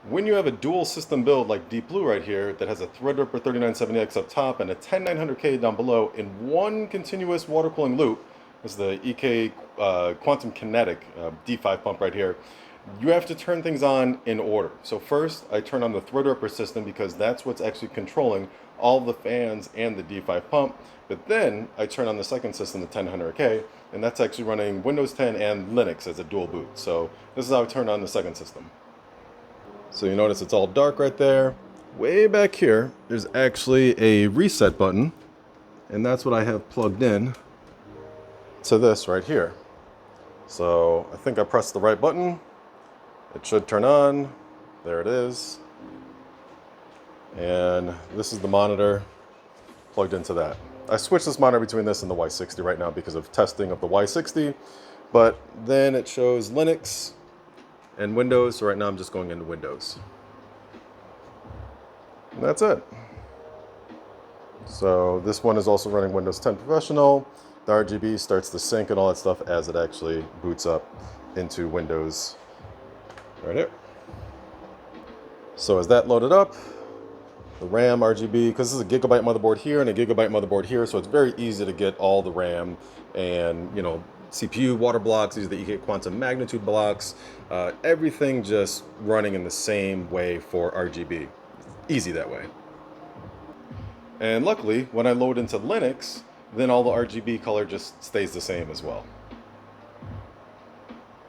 When you have a dual system build like Deep Blue right here that has a Threadripper 3970X up top and a 10900K down below in one continuous water cooling loop, this is the EK Quantum Kinetic D5 pump right here, you have to turn things on in order. So first I turn on the Threadripper system because that's what's actually controlling all the fans and the D5 pump, but then I turn on the second system, the 10900K, and that's actually running Windows 10 and Linux as a dual boot. So this is how I turn on the second system. So you notice it's all dark right there. Way back here, there's actually a reset button, and that's what I have plugged in to this right here. So I think I pressed the right button. It should turn on. There it is. And this is the monitor plugged into that. I switched this monitor between this and the Y60 right now because of testing of the Y60, but then it shows Linux and Windows, so right now I'm just going into Windows. And that's it. So this one is also running Windows 10 Professional. The RGB starts to sync and all that stuff as it actually boots up into Windows right here. So as that loaded up, the RAM RGB, because this is a gigabyte motherboard here and a gigabyte motherboard here, so it's very easy to get all the RAM and, you know, CPU water blocks. These are the EK Quantum magnitude blocks. Everything just running in the same way for RGB. Easy that way. And luckily, when I load into Linux, then all the RGB color just stays the same as well.